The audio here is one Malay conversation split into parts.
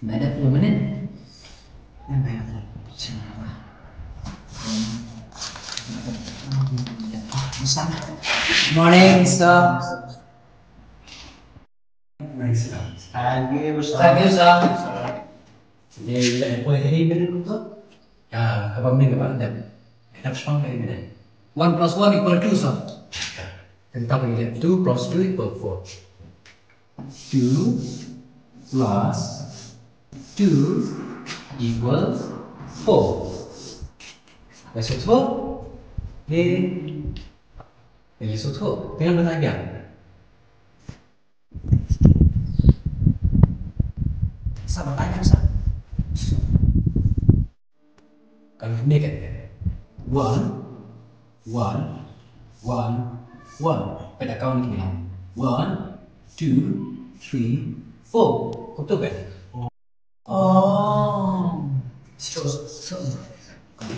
Nggak ada 10 menit. Morning, Ustaz. Pagi, Ustaz. Jadi, apa yang ini betul? Ya, apa ini apa ada? Enak sekali ini. 1 plus 1 equal 2, Ustaz. Tentang ini, 2 plus 2 equal 4. 2 plus 2 equals 4. Masuk 4? Ini suatu tinggal bertanya. Sama tanya Ustaz. Kalau ini kan 1 1 1 1 pada kawan ini 1 2 3 4 betul kan? Oh. So. Okay.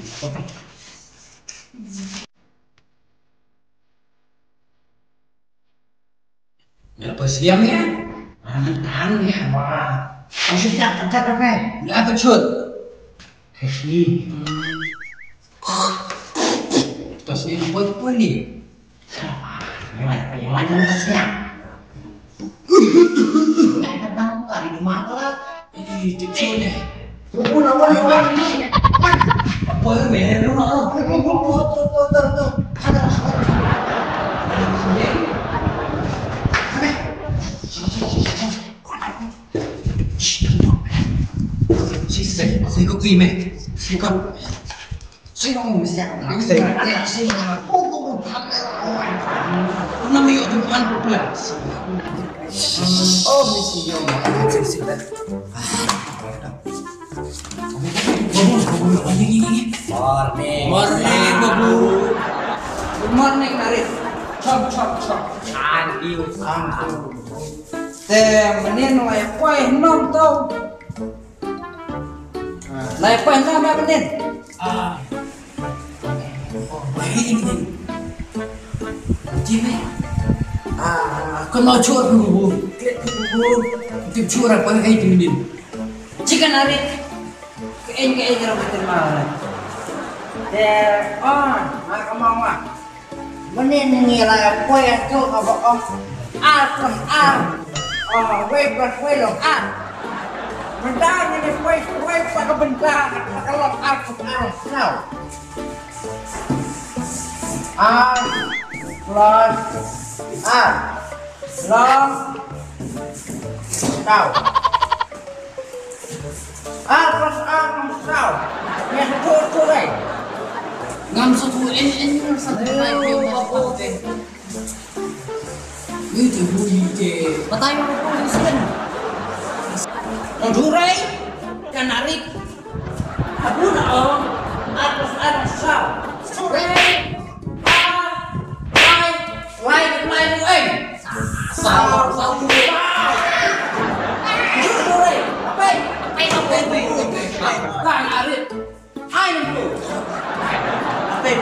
Apa siangnya? Tahan ya, wah. Maksudnya angkat apa? Nggak betul. Hei. Tas ini buat apa nih? Yang siang. Nggak tahu kali di mana lah. Ini kecil deh. Apa ini? Saya kok gini? Saya ngomong siapa? Nama yuk depan bulan. Oh, mesti yuk. Morning. Morning, Babu. Good morning, Arif. Chop. Andiu. Menin lai pai nom tau. Lai pai nom ya menin. Ini. Jimmy. Kalau curang Bu. Tim curang pai kayak gini. Jika narik ke robotin malah. Maka mau mah. Menin ngira pai itu apa om. Plus A. W plus W dong A. Bentar ini W pakai bentar. Kalau A plus A tahu. A plus A long tahu. A plus A tahu. Yang satu deh. Ngam satu ini satu lagi itu bunyi patay mo po isian ang duray kanarik ako na atas sa duray lai sa duray apay kanarik ay nito apay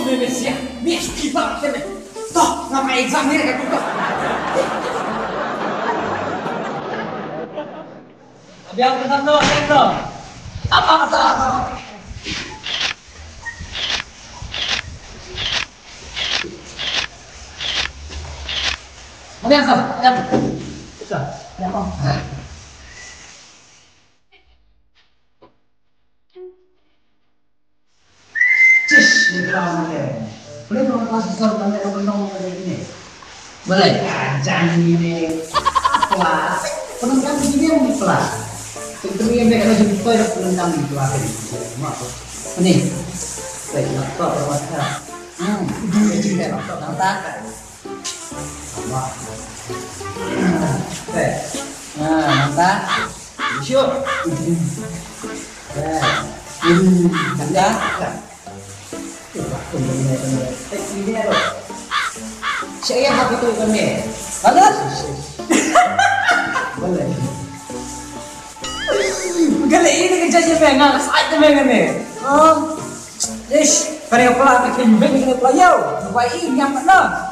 bebe siap, mesti banget bebe. Toh, ngapain exam ini kan toh? Biar kita no. Apa? Biar kau, bisa. Ya kau. Cus, ini kamu deh. Boleh dong kelas besar banget yang penuh kayak gini. Boleh. Jangan ini kelas. Penentang begini yang di kelas. Tentunya mereka harus dipilih penentang di kelas ini. Maaf. Ini. Baik, laptop bermasalah. Ini juga laptop nanti. Maaf. Baik. Nah, mantap. Syuk. Anda. Ini loh. Saya apa itu kami? Balas. Boleh. Gale ini kerjanya pengen, saatnya pengen nih. Ish, kaya pala bikin bikin pelayaw. Baik ini yang mana?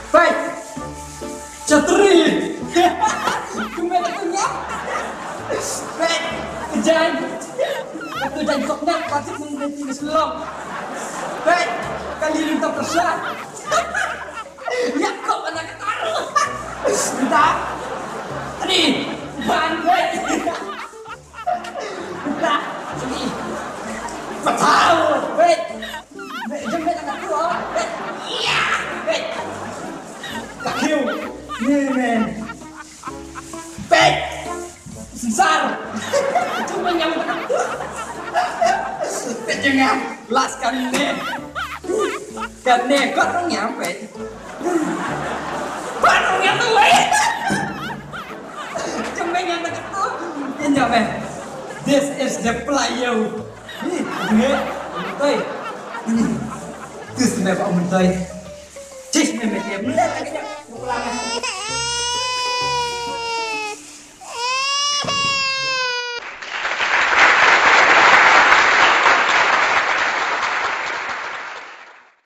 Baik. Cetri. Kumela punya. Baik. Kerjaan. Aku dan koknya pasti mengerti Islam. Baik. Kali ini tak persa. Ya kok anak ketaruh. Entah. Tadi. Bandai. Entah. Sini. Patau. Baik. Baik. Jemput anak tua. Baik. Iya. Baik. Kakiu. Nih men. Baik. Sensar. Cuma yang Jangan las kali ini. Karena kau dong nyampe. Baru nyampe weh. Cuma yang dekat tuh. Ini nyampe. This is the player. Ini, betul. Ini, this memang betul. Cis memang dia mulai